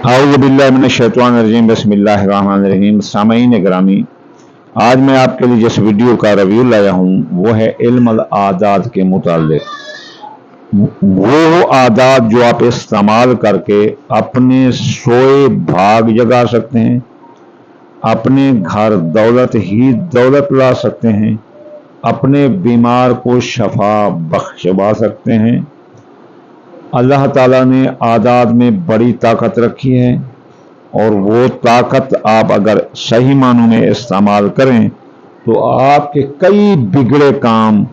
औज़ु बिल्लाहि मिनश्शैतानिर्रजीम बिस्मिल्लाहिर्रहमानिर्रहीम। सामईन ग्रामी, आज मैं आपके लिए जिस वीडियो का रिव्यू लाया हूँ वो है इल्म आदात के मुतालिक। वो आदात जो आप इस्तेमाल करके अपने सोए भाग जगा सकते हैं, अपने घर दौलत ही दौलत ला सकते हैं, अपने बीमार को शफा बख्शवा सकते हैं। अल्लाह ताला ने आदात में बड़ी ताकत रखी है और वो ताकत आप अगर सही मानों में इस्तेमाल करें तो आपके कई बिगड़े काम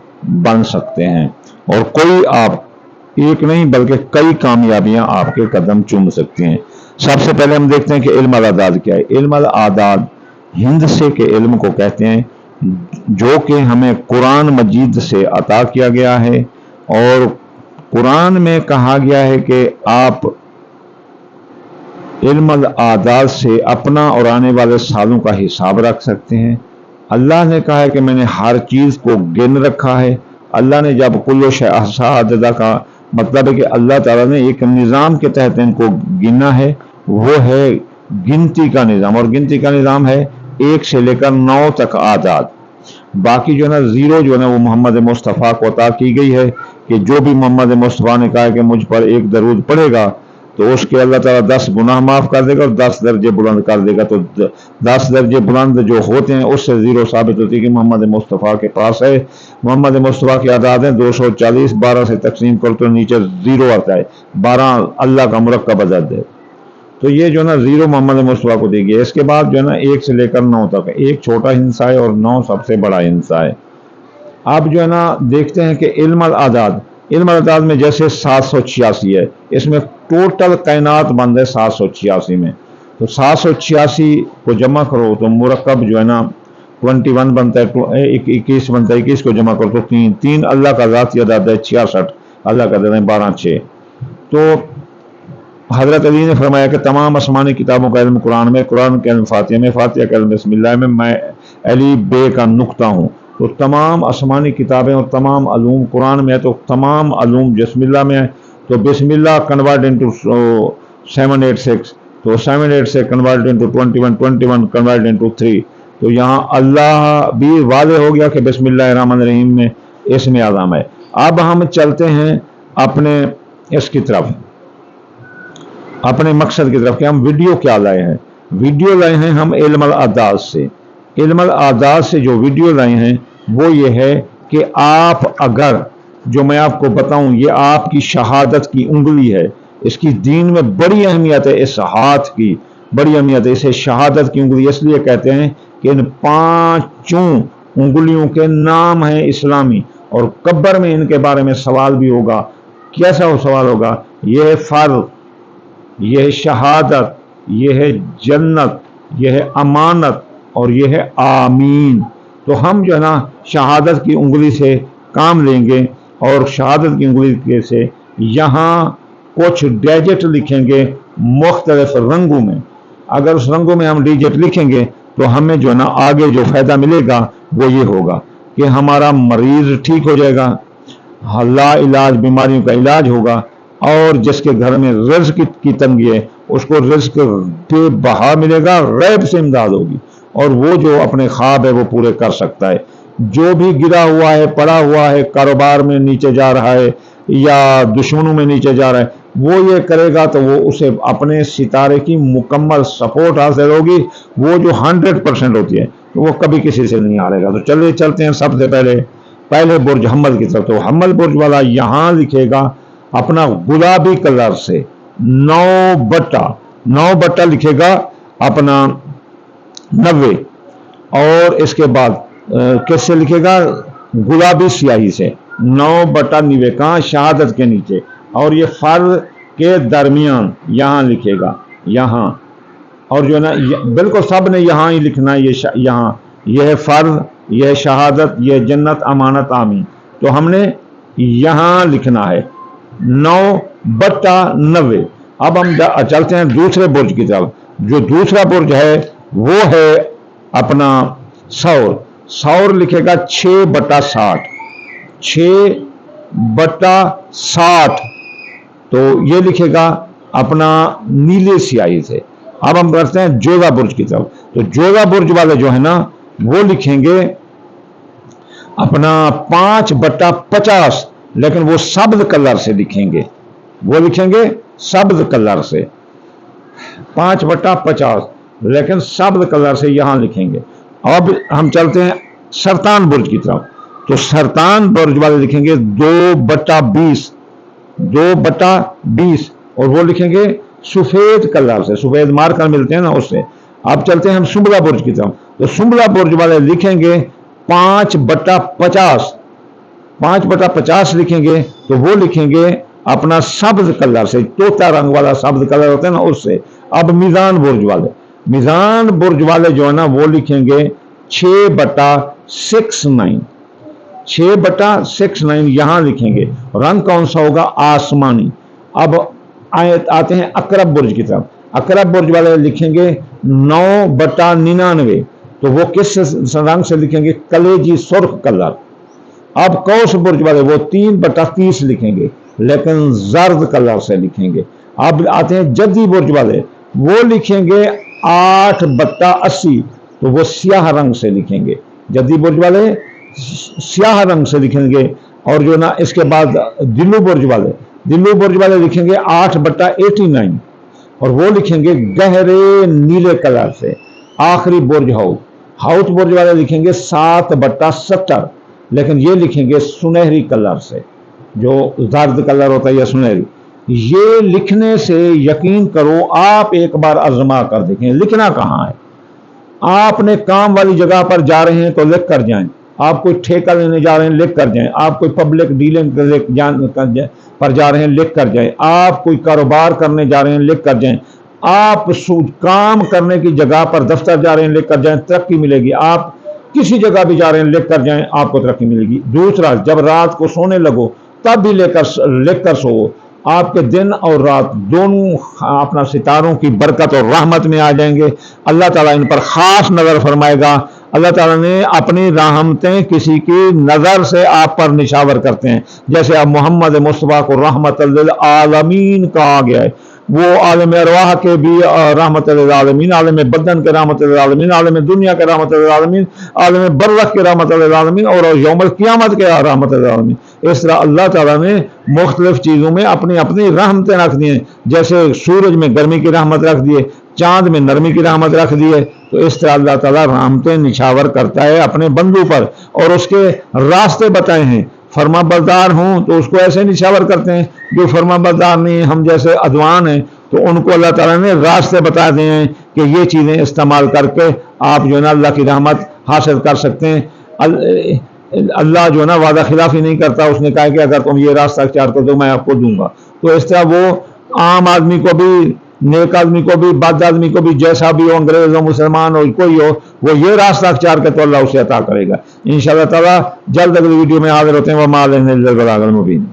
बन सकते हैं और कोई आप एक नहीं बल्कि कई कामयाबियां आपके कदम चूम सकती हैं। सबसे पहले हम देखते हैं कि इल्म आदात क्या है। इल्म आदात हिंद से के इल्म को कहते हैं जो कि हमें कुरान मजीद से अता किया गया है और कुरान में कहा गया है कि आप इल्म आदात से अपना और आने वाले सालों का हिसाब रख सकते हैं। अल्लाह ने कहा है कि मैंने हर चीज़ को गिन रखा है। अल्लाह ने जब कुल्लो शै अहसा अददा का मतलब है कि अल्लाह ताला ने एक निज़ाम के तहत इनको गिना है, वो है गिनती का निज़ाम। और गिनती का निज़ाम है 1 से लेकर 9 तक आदात। बाकी जो है ना ज़ीरो जो है ना वो मोहम्मद मुस्तफ़ा को अता की गई है कि जो भी मोहम्मद मुस्तफ़ा ने कहा कि मुझ पर एक दरूद पड़ेगा तो उसके अल्लाह ताला 10 गुनाह माफ़ कर देगा और 10 दर्जे बुलंद कर देगा। तो 10 दर्जे बुलंद जो होते हैं उससे ज़ीरो साबित होती है कि मोहम्मद मुस्तफ़ा के पास है। मोहम्मद मुस्तफ़ा की आदात है 240, 12 से तकसीम करो तो नीचे ज़ीरो आता है, 12 अल्लाह का मुरक्कब अदद है। तो ये जो है ना ज़ीरो मोहम्मद मुस्तफ़ा को दी गई है। इसके बाद जो है ना 1 से लेकर 9 तक, एक छोटा हिस्सा है और 9 सबसे बड़ा हिस्सा है। अब जो है ना देखते हैं कि इल्म आदात में जैसे 786 है, इसमें टोटल कायनात बंद है 786 में। तो 786 को जमा करो तो मुरक्कब जो है ना 21 बनता है, 21 बनता है। 21 को जमा करो तो 3 अल्लाह का ज़ाती अदद है, 66 अल्लाह का अदद है, 12 6। तो हज़रत अली ने फरमाया कि तमाम आसमानी किताबों का इल्म कुरान में, कुरान के इल्म फातिहा में, फातिहा का इल्म बिस्मिल्लाह में, मैं अली बे का नुक्ता हूँ। तो तमाम आसमानी किताबें और तमाम अलूम कुरान में है, तो तमाम अलूम बिस्मिल्लाह में है। तो बिस्मिल्लाह कन्वर्ट इनटू 786, तो 786 कन्वर्ट इनटू 21, 21 कन्वर्ट इनटू 3। तो यहाँ अल्लाह भी वाज़े हो गया कि बिस्मिल्लाहिर्रहमानिर्रहीम में इसमें आज़म है। अब हम चलते हैं अपने इसकी तरफ, अपने मकसद की तरफ कि हम वीडियो क्या लाए हैं। वीडियो लाए हैं हम इल्म आदात से। इल्म आदात से जो वीडियो लाए हैं वो ये है कि आप अगर जो मैं आपको बताऊं ये आपकी शहादत की उंगली है। इसकी दीन में बड़ी अहमियत है, इस हाथ की बड़ी अहमियत है। इसे शहादत की उंगली इसलिए कहते हैं कि इन 5 उंगलियों के नाम हैं इस्लामी, और कब्र में इनके बारे में सवाल भी होगा। कैसा वो सवाल होगा? यह है फर्ज, यह है शहादत, यह है जन्नत, यह है अमानत और यह है आमीन। तो हम जो है ना शहादत की उंगली से काम लेंगे और शहादत की उंगली से यहाँ कुछ डिजिट लिखेंगे मुख्तलिफ रंगों में। अगर उस रंगों में हम डिजिट लिखेंगे तो हमें जो है ना आगे जो फ़ायदा मिलेगा वो ये होगा कि हमारा मरीज़ ठीक हो जाएगा, ला इलाज बीमारियों का इलाज होगा, और जिसके घर में रिज़्क की तंगी है उसको रिज़्क बेबहा मिलेगा, गैब से इमदाद होगी और वो जो अपने ख्वाब है वो पूरे कर सकता है। जो भी गिरा हुआ है, पड़ा हुआ है, कारोबार में नीचे जा रहा है या दुश्मनों में नीचे जा रहा है, वो ये करेगा तो वो उसे अपने सितारे की मुकम्मल सपोर्ट हासिल होगी। वो जो 100% होती है तो वो कभी किसी से नहीं हारेगा। तो चलिए चलते हैं सबसे पहले बुर्ज हम्मल की तरफ। तो हम्मल बुर्ज वाला यहाँ लिखेगा अपना गुलाबी कलर से 9/9 लिखेगा अपना 90, और इसके बाद कैसे लिखेगा? गुलाबी स्याही से 9/90 कहाँ? शहादत के नीचे, और ये फर्ज के दरमियान यहाँ लिखेगा, यहाँ। और जो है ना बिल्कुल सब ने यहाँ ही लिखना है, यहाँ यह है फर्ज, यह है शहादत, यह है जन्नत, अमानत, आमीन। तो हमने यहाँ लिखना है 9/90। अब हम चलते हैं दूसरे बुर्ज की तरफ। जो दूसरा बुर्ज है वो है अपना सौर लिखेगा 6/60, 6/60। तो ये लिखेगा अपना नीले स्याही से। अब हम करते हैं जोधा बुर्ज की तरफ। तो जोधा बुर्ज वाले जो है ना वो लिखेंगे अपना 5/50, लेकिन वो शब्द कलर से लिखेंगे, वो लिखेंगे शब्द कलर से 5/50, लेकिन शब्द कलर से यहां लिखेंगे। अब हम चलते हैं सरतान बुर्ज की तरफ। तो सरतान बुर्ज वाले लिखेंगे 2/20, 2/20, और वो लिखेंगे सफेद कलर से, सफेद मार्कर मिलते हैं ना उससे। अब चलते हैं हम सुंबला बुर्ज की तरफ। तो सुंबला बुर्ज वाले लिखेंगे 5/50, 5/50 लिखेंगे, तो वो लिखेंगे अपना शब्द कलर से, तोता रंग वाला शब्द कलर होता है ना उससे। अब मीजान बुर्ज वाले, मीजान बुर्ज वाले जो है ना वो लिखेंगे 6/69, 6/69 यहां लिखेंगे। रंग कौन सा होगा? आसमानी। अब आते हैं अकरब बुर्ज की तरफ। अकरब बुर्ज वाले लिखेंगे 9/99, तो वो किस रंग से लिखेंगे? कलेजी सुर्ख कलर। अब कौस बुर्ज वाले वो 3/30 लिखेंगे, लेकिन जर्द कलर से लिखेंगे। अब आते हैं जद्दी बुर्ज वाले, वो लिखेंगे 8/80, तो वो स्याह रंग से लिखेंगे। जद्दी बुर्ज वाले स्याह रंग से लिखेंगे। और जो ना इसके बाद दिल्लू बुर्ज वाले, दिल्लू बुर्ज वाले लिखेंगे 8/89, और वो लिखेंगे गहरे नीले कलर से। आखिरी बुर्ज हाउत, हाउत बुर्ज वाले लिखेंगे 7/70, लेकिन ये लिखेंगे सुनहरी कलर से, जो जर्द कलर होता है या सुनहरी। ये लिखने से यकीन करो आप एक बार आजमा कर देखें। लिखना कहाँ है? आपने काम वाली जगह पर जा रहे हैं तो लिख कर जाएं, आप कोई ठेका लेने जा रहे हैं लिख कर जाएं, आप कोई पब्लिक डीलिंग पर जा रहे हैं लिख कर जाएं, आप कोई कारोबार करने जा रहे हैं लिख कर जाएं, आप काम करने की जगह पर दफ्तर जा रहे हैं लिख कर जाएं, तरक्की मिलेगी। आप किसी जगह भी जा रहे हैं लिख कर जाएं, आपको तरक्की मिलेगी। दूसरा, जब रात को सोने लगो तब भी लिख कर सो, आपके दिन और रात दोनों अपना सितारों की बरकत और रहमत में आ जाएंगे। अल्लाह ताला इन पर खास नजर फरमाएगा। अल्लाह ताला ने अपनी रहमतें किसी की नजर से आप पर निशावर करते हैं। जैसे अब मोहम्मद मुस्तफ़ा को रहमतुल लिल आलमीन कहा गया है, वो आलम अरवाह के भी रहमतुल लिल आलमीन, आलम बदन के रहमतुल लिल आलमीन, आलम दुनिया के रहमतुल लिल आलमीन, आलम बर्ज़ख के रहमतुल लिल आलमीन, और यौमुल क़ियामत के रहमतुल लिल आलमीन। इस तरह अल्लाह ताला ने मुख्तलिफ चीज़ों में अपनी अपनी रहमतें रख दी हैं। जैसे सूरज में गर्मी की रहमत रख दी है, चांद में नरमी की रहमत रख दी है। तो इस तरह अल्लाह ताला रहमतें निछावर करता है अपने बंदों पर, और उसके रास्ते बताए हैं। फर्मा बरदार हों तो उसको ऐसे निछावर करते हैं, जो फर्मा बरदार नहीं, हम जैसे अदवान हैं, तो उनको अल्लाह ताला ने रास्ते बता दिए हैं कि ये चीज़ें इस्तेमाल करके आप जो है ना अल्लाह की रहमत हासिल कर सकते हैं। अल्लाह जो है ना वादा खिलाफी नहीं करता, उसने कहा कि अगर तुम ये रास्ता अख्तियार कर दो मैं आपको दूंगा। तो इस तरह वो आम आदमी को भी, नेक आदमी को भी, बद आदमी को भी, जैसा भी हो, अंग्रेज हो, मुसलमान हो, कोई हो, वो ये रास्ता अख्तियार करे तो अल्लाह उसे अता करेगा इंशाअल्लाह ताला। जल्द अगली वीडियो में हाजिर होते हैं। वमा अलैना इल्लल बलागुल मुबीन।